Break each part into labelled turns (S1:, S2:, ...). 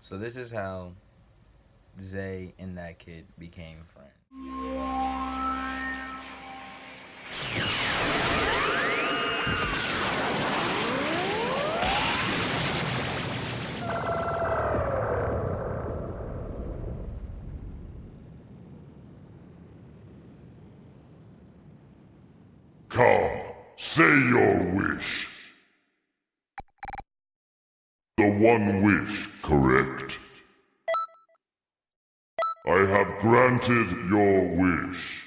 S1: So this is how Zay and that kid became friends.
S2: Come, say your wish. The one wish, correct? I have granted your wish.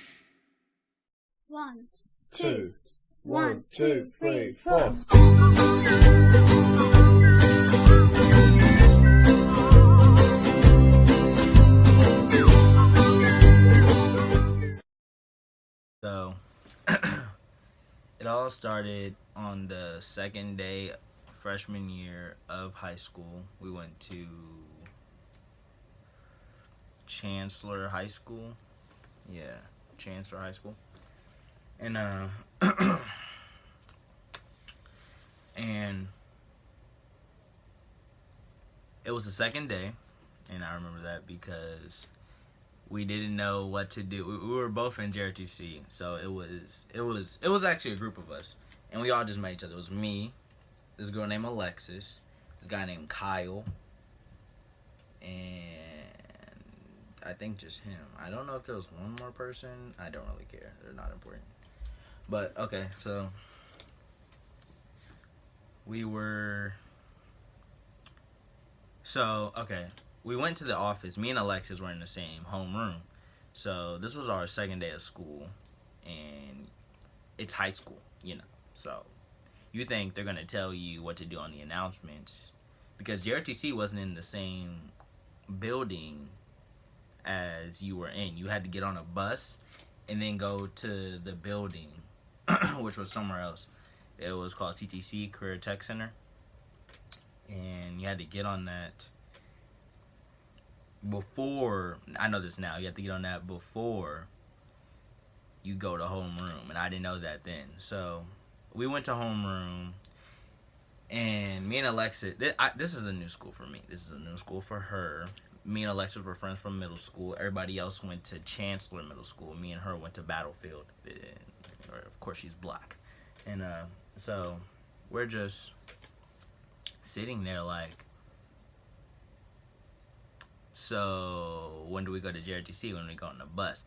S3: 1, 2, 1, 2, 3, 4.
S1: So it all started on the second day freshman year of high school. We went to Chancellor High School. Yeah, Chancellor High School. And and it was the second day, and I remember that because we didn't know what to do. We were both in JRTC, so it was actually a group of us, and we all just met each other. It was me, this girl named Alexis, this guy named Kyle, and I think just him. I don't know if there was one more person. I don't really care. They're not important. But okay, so we were. So okay, we went to the office. Me and Alexis were in the same homeroom. So this was our second day of school, and it's high school, you know. So you think they're gonna tell you what to do on the announcements, because JRTC wasn't in the same building as you were in. You had to get on a bus and then go to the building, which was somewhere else. It was called CTC, Career Tech Center, and you had to get on that before. I know this now. You have to get on that before you go to homeroom, and I didn't know that then. So we went to homeroom, and me and Alexis. This is a new school for me. This is a new school for her. Me and Alexis were friends from middle school. Everybody else went to Chancellor Middle School. Me and her went to Battlefield. And, of course, she's black, and so we're just sitting there like, so when do we go to JRTC? When do we go on the bus?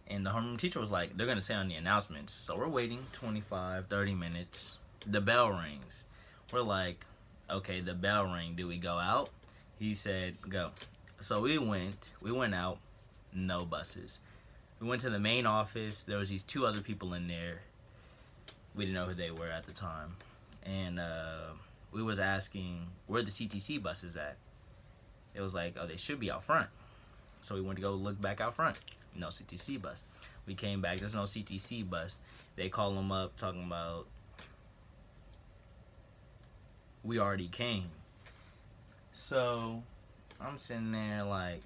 S1: And the homeroom teacher was like, they're going to say on the announcements. So we're waiting 25, 30 minutes. The bell rings. We're like, okay, the bell rang. Do we go out? He said, go. So we went out, no buses. We went to the main office. There was these two other people in there. We didn't know who they were at the time. And we was asking, where the CTC buses at? It was like, oh, they should be out front. So we went to go look back out front. No CTC bus. We came back. There's no CTC bus. They call them up talking about, we already came. So I'm sitting there like,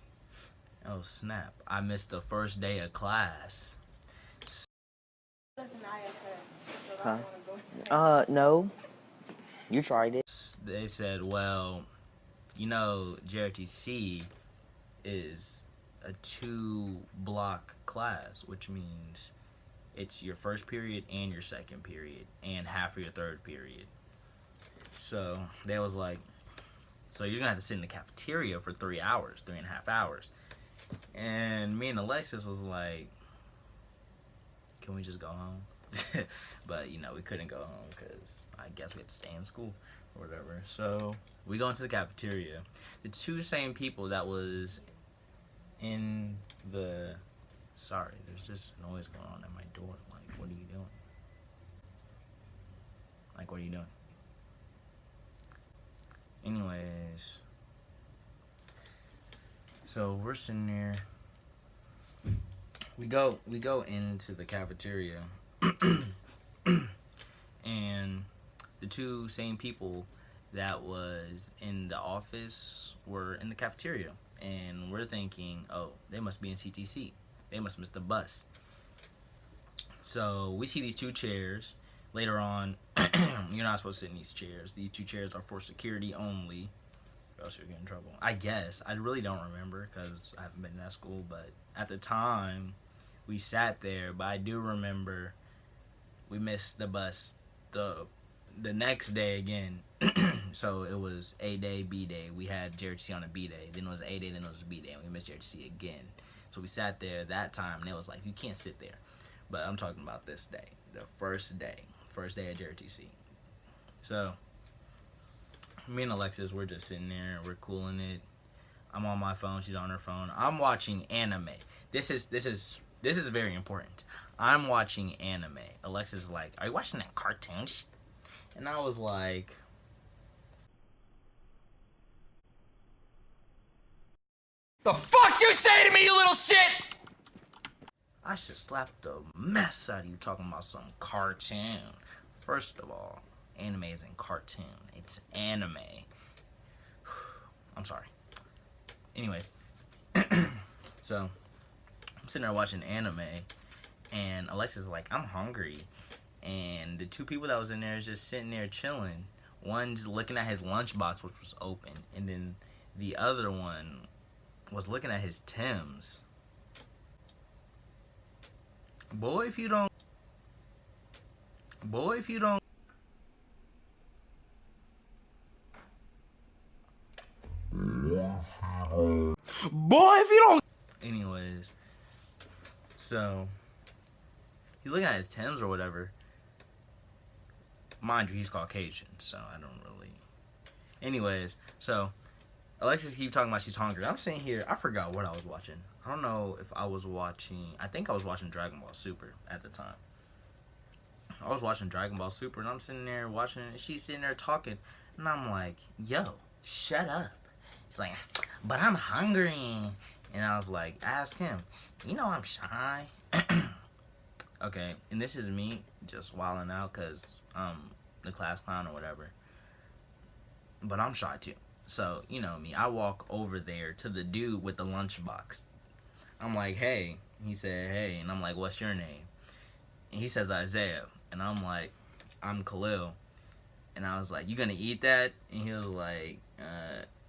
S1: oh snap, I missed the first day of class.
S4: Huh? No. You tried it.
S1: They said, well, you know, JRTC is a 2-block class, which means it's your first period and your second period and half of your third period. So they was like, so you're gonna have to sit in the cafeteria for 3 hours, 3.5 hours. And me and Alexis was like, can we just go home? But you know, we couldn't go home because I guess we had to stay in school or whatever. So we go into the cafeteria. The two same people that was in the, sorry, there's just noise going on at my door. Like, what are you doing? Like, what are you doing? Anyways, so we're sitting there. We go into the cafeteria, and the two same people that was in the office were in the cafeteria, and we're thinking, oh, they must be in CTC. They must miss the bus. So we see these two chairs. Later on, you're not supposed to sit in these chairs. These two chairs are for security only. or else you'll get in trouble. I guess. I really don't remember because I haven't been in that school. But at the time, we sat there. But I do remember we missed the bus the next day again. So it was A day, B day. We had JRTC on a B day. Then it was A day, then it was B day. And we missed JRTC again. So we sat there that time, and it was like, you can't sit there. But I'm talking about this day. The first day at JRTC. So me and Alexis, we're just sitting there. We're cooling it. I'm on my phone. She's on her phone. I'm watching anime. This is very important. I'm watching anime. Alexis is like, are you watching that cartoon? And I was like, the fuck you say to me, you little shit? I should slap the mess out of you talking about some cartoon. First of all, anime isn't cartoon. It's anime. I'm sorry. Anyways. So, I'm sitting there watching anime. And Alexis is like, I'm hungry. And the two people that was in there is just sitting there chilling. One just looking at his lunchbox, which was open. And then the other one was looking at his Timbs. Boy, if you don't. Boy, if you don't. Anyways. So. He's looking at his Timbs or whatever. Mind you, he's Caucasian, so I don't really. Anyways, so Alexis keep talking about she's hungry. I'm sitting here. I forgot what I was watching. I don't know if I was watching. I think I was watching Dragon Ball Super at the time. I was watching Dragon Ball Super, and I'm sitting there watching it. And she's sitting there talking, and I'm like, "Yo, shut up." He's like, "But I'm hungry," and I was like, "Ask him." You know I'm shy. Okay, and this is me just wilding out because I'm the class clown or whatever. But I'm shy too. So, you know me. I walk over there to the dude with the lunchbox. I'm like, hey. He said, hey. And I'm like, what's your name? And he says, Isaiah. And I'm like, I'm Khalil. And I was like, you gonna eat that? And he was like,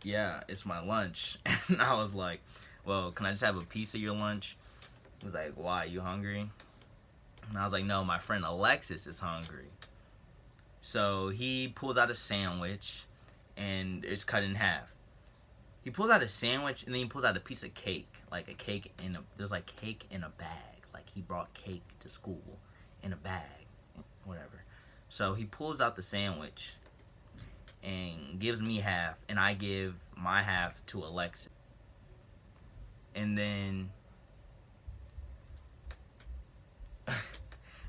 S1: yeah, it's my lunch. And I was like, well, can I just have a piece of your lunch? He was like, why? You hungry? And I was like, no, my friend Alexis is hungry. So he pulls out a sandwich, and it's cut in half. He pulls out a sandwich, and then he pulls out a piece of cake. Like a cake there's like cake in a bag. Like he brought cake to school in a bag, whatever. So he pulls out the sandwich and gives me half, and I give my half to Alexis. And then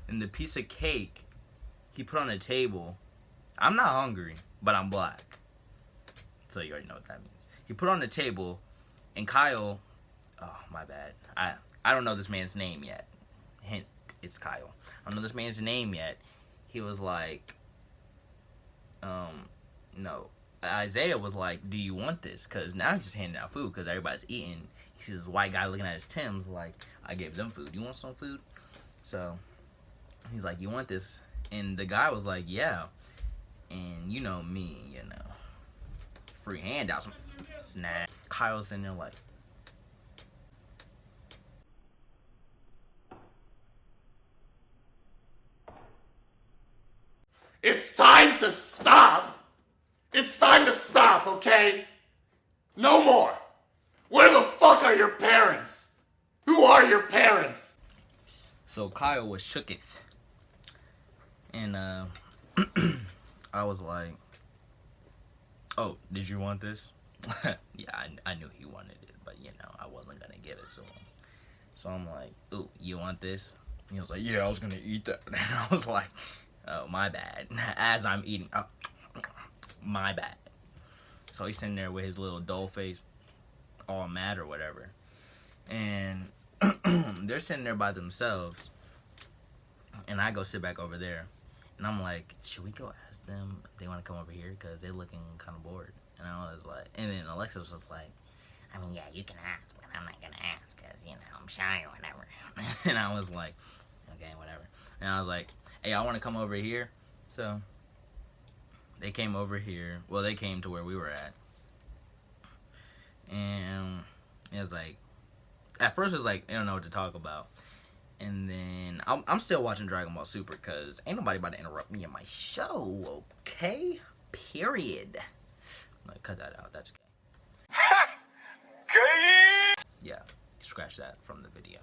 S1: and the piece of cake he put on the table. I'm not hungry, but I'm black. So you already know what that means. He put on the table, and Kyle, oh, my bad. I don't know this man's name yet. Hint, it's Kyle. I don't know this man's name yet. He was like, no. Isaiah was like, do you want this? Because now he's just handing out food because everybody's eating. He sees this white guy looking at his Timbs like, I gave them food. You want some food? So he's like, you want this? And the guy was like, yeah. And you know me, you know. Free handouts. Snack. Kyle's in there like.
S5: It's time to stop! It's time to stop, okay? No more! Where the fuck are your parents? Who are your parents?
S1: So Kyle was shooketh. And I was like, oh, did you want this? Yeah, I knew he wanted it, but you know, I wasn't gonna give it to him. So I'm like, ooh, you want this? And he was like, yeah, I was gonna eat that. And I was like, oh, my bad. As I'm eating, oh, my bad. So he's sitting there with his little dull face, all mad or whatever. And they're sitting there by themselves. And I go sit back over there. And I'm like, should we go ask them if they want to come over here? Because they're looking kind of bored. And I was like, and then Alexis was like, I mean, yeah, you can ask, but I'm not going to ask because, you know, I'm shy or whatever. And I was like, okay, whatever. And I was like, hey, I want to come over here. So they came over here. Well, they came to where we were at. And it's like, at first it's like, I don't know what to talk about. And then I'm still watching Dragon Ball Super because ain't nobody about to interrupt me in my show, okay? Period. I'm gonna cut that out. That's gay. Yeah, scratch that from the video.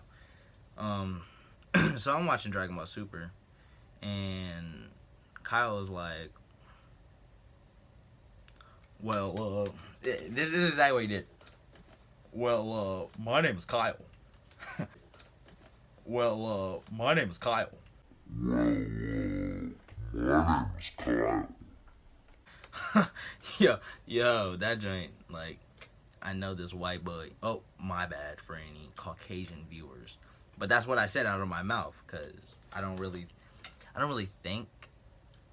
S1: So I'm watching Dragon Ball Super, and Kyle is like, well, this is exactly what he did. Well, my name is Kyle. Well, my name is Kyle.
S2: My name's Kyle.
S1: Yo, that joint, like, I know this white boy. Oh, my bad for any Caucasian viewers, but that's what I said out of my mouth because I don't really think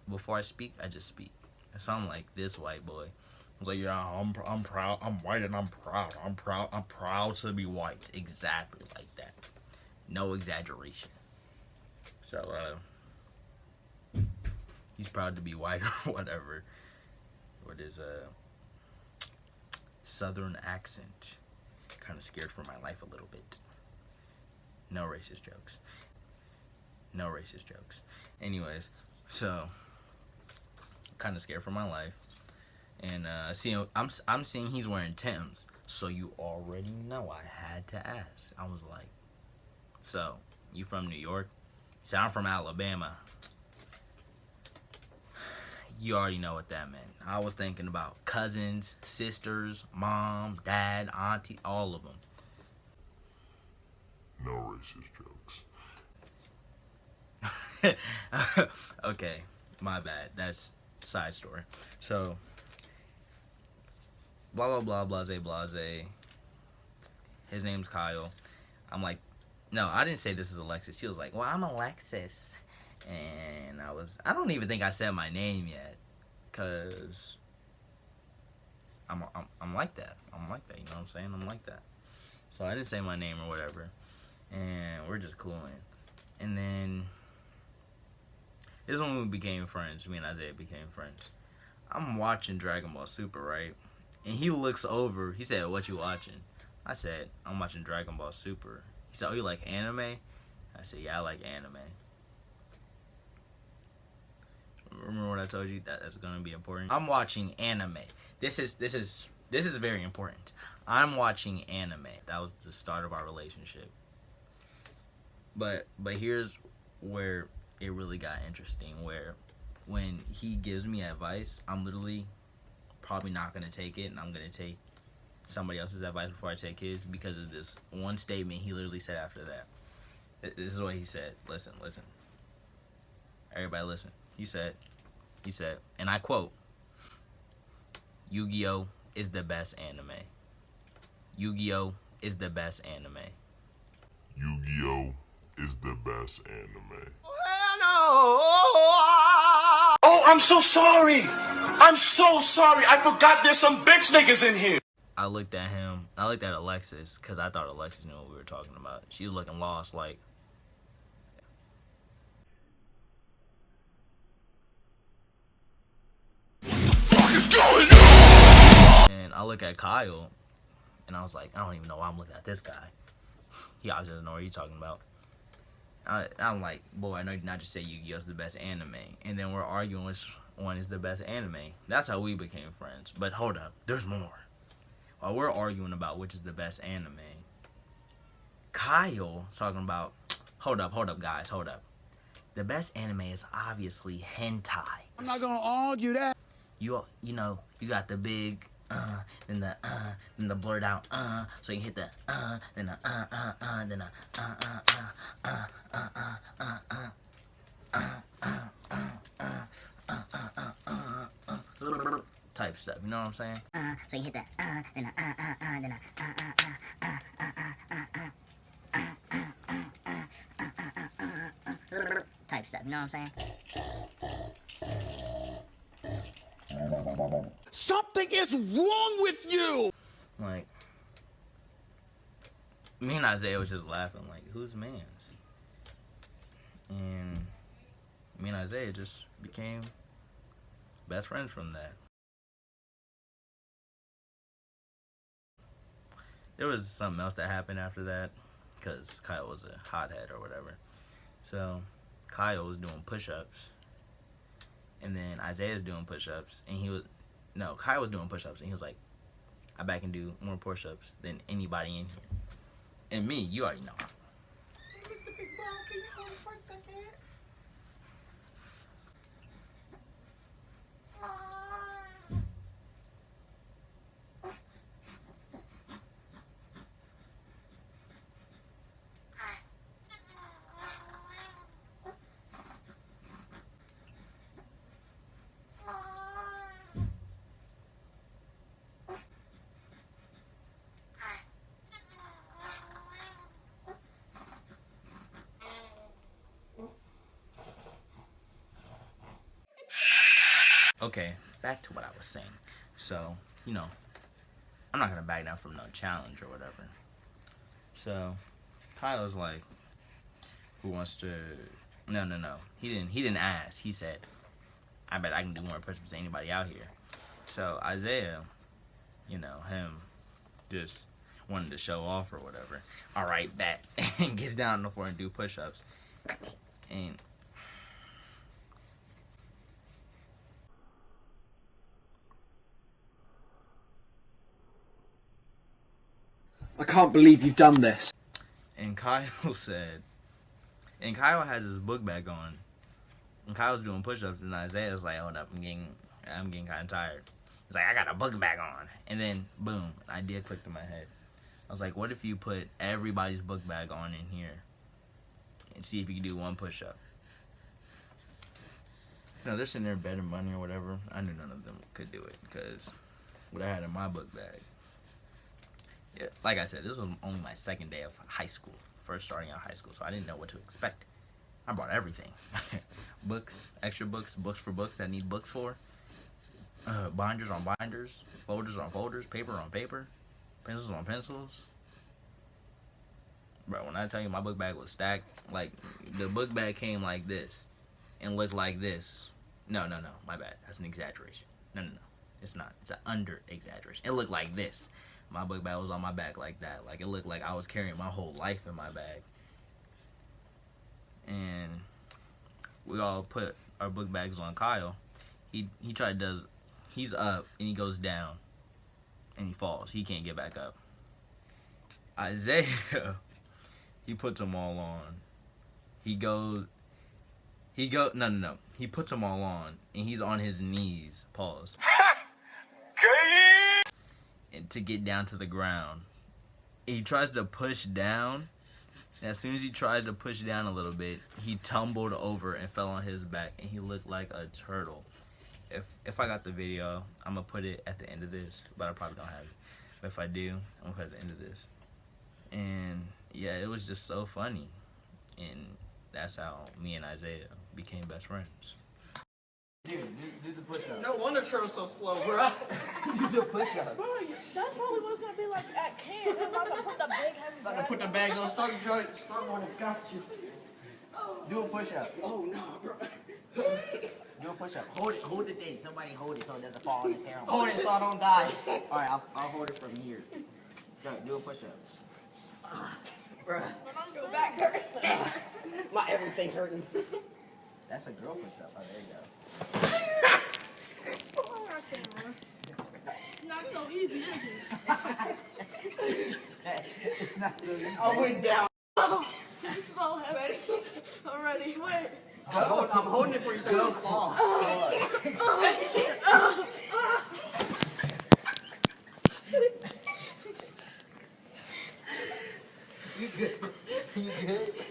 S1: before I speak. I just speak. So I'm like, this white boy. I was like, yeah, I'm proud. I'm white and I'm proud. I'm proud to be white. Exactly like that. No exaggeration. So he's proud to be white or whatever. With his southern accent. Kind of scared for my life a little bit. No racist jokes. No racist jokes. Anyways, so kind of scared for my life. And I'm seeing he's wearing Timbs. So you already know I had to ask. I was like, so, you from New York? He said, I'm from Alabama. You already know what that meant. I was thinking about cousins, sisters, mom, dad, auntie, all of them.
S2: No racist jokes.
S1: Okay, my bad. That's side story. So, blah, blah, blah, blase, blase. His name's Kyle. I'm like, no, I didn't say this is Alexis. She was like, well, I'm Alexis. And I don't even think I said my name yet. Because I'm like that. I'm like that, you know what I'm saying? I'm like that. So I didn't say my name or whatever. And we're just cooling. And then, this is when we became friends. Me and Isaiah became friends. I'm watching Dragon Ball Super, right? And he looks over. He said, what you watching? I said, I'm watching Dragon Ball Super. He said, oh, you like anime? I said, yeah, I like anime. Remember what I told you? That's gonna be important. I'm watching anime. This is very important. I'm watching anime. That was the start of our relationship. But here's where it really got interesting. Where when he gives me advice, I'm literally probably not gonna take it, and I'm gonna take somebody else's advice before I take his because of this one statement he literally said after that. This is what he said. Listen. Everybody listen. He said, and I quote, Yu-Gi-Oh! Is the best anime. Yu-Gi-Oh! Is the best anime.
S2: Yu-Gi-Oh! Is the best anime.
S5: Oh, I'm so sorry. I'm so sorry. I forgot there's some bitch niggas in here.
S1: I looked at him. I looked at Alexis because I thought Alexis knew what we were talking about. She was looking lost, like. And I look at Kyle, and I was like, I don't even know why I'm looking at this guy. He obviously doesn't know what you're talking about. I'm like, boy, I know you did not just say Yu-Gi-Oh! Is the best anime. And then we're arguing which one is the best anime. That's how we became friends. But hold up, there's more. While we're arguing about which is the best anime, Kyle's talking about, hold up, guys, hold up. The best anime is obviously hentai.
S6: I'm not gonna argue that.
S1: You know, you got the big then the blurred out so you hit the then the then the type stuff, you know what I'm saying?
S7: So you hit the then the type stuff, you know what I'm saying?
S6: Something is wrong with you!
S1: Like, me and Isaiah was just laughing, like, who's man's? And me and Isaiah just became best friends from that. there was something else that happened after that, because Kyle was a hothead or whatever. So Kyle was doing push-ups, and then Isaiah's doing push-ups, and Kyle was doing push-ups, and he was like, I bet I can do more push-ups than anybody in here. And me, you already know.
S5: Mr. Big Brown, can you hold it for a second?
S1: Okay, back to what I was saying. So, I'm not gonna back down from no challenge or whatever. So, Kyle's like, who wants to? No. He didn't ask. He said, I bet I can do more push-ups than anybody out here. So Isaiah, him, just wanted to show off or whatever. All right, bet, and gets down on the floor and do push-ups, and.
S8: I can't believe you've done this.
S1: And Kyle has his book bag on. And Kyle's doing push-ups, and Isaiah's like, hold up, I'm getting kind of tired. He's like, I got a book bag on. And then, boom, an idea clicked in my head. I was like, what if you put everybody's book bag on in here and see if you can do one push-up? They're sitting there betting money or whatever. I knew none of them could do it, because what I had in my book bag. Yeah, like I said, this was only my second day of high school, first starting out high school, so I didn't know what to expect. I brought everything. Books, extra books, books for books that I need books for, binders on binders, folders on folders, paper on paper, pencils on pencils. Bro, when I tell you my book bag was stacked, like, the book bag came like this and looked like this. No, my bad. That's an exaggeration. No. It's not. It's an under-exaggeration. It looked like this. My book bag was on my back like that. Like, it looked like I was carrying my whole life in my bag. And we all put our book bags on Kyle. He's up and he goes down and he falls. He can't get back up. Isaiah, he puts them all on. He puts them all on and he's on his knees. Pause. And to get down to the ground. He tries to push down. And as soon as he tried to push down a little bit, he tumbled over and fell on his back, and he looked like a turtle. If I got the video, I'm gonna put it at the end of this, but I probably don't have it. But if I do, I'm gonna put it at the end of this. And yeah, it was just so funny, and that's how me and Isaiah became best friends.
S9: Dude, do the push-ups.
S10: No wonder Turtle's so slow, bro.
S9: Do the push-ups.
S11: Bro, that's probably what it's gonna be like at camp. They're about to put the big heavy
S10: About to put the bags on. Start on it. Got you.
S9: Do a push-up.
S10: Oh, no, bro.
S9: Do a push-up. Hold the thing. Somebody hold it so it doesn't fall on his hair.
S10: Hold it so I don't die.
S9: Alright, I'll hold it from here. Go, do a push-up.
S10: Bro. Your back hurt. My everything hurting.
S9: That's a girl push-up. Oh, there you go.
S11: It's not so easy, is it?
S9: It's not so easy.
S10: I went down.
S11: Oh, this is so heavy. I'm ready. Wait.
S10: I'm holding it for you so you don't fall.
S9: You good? You good?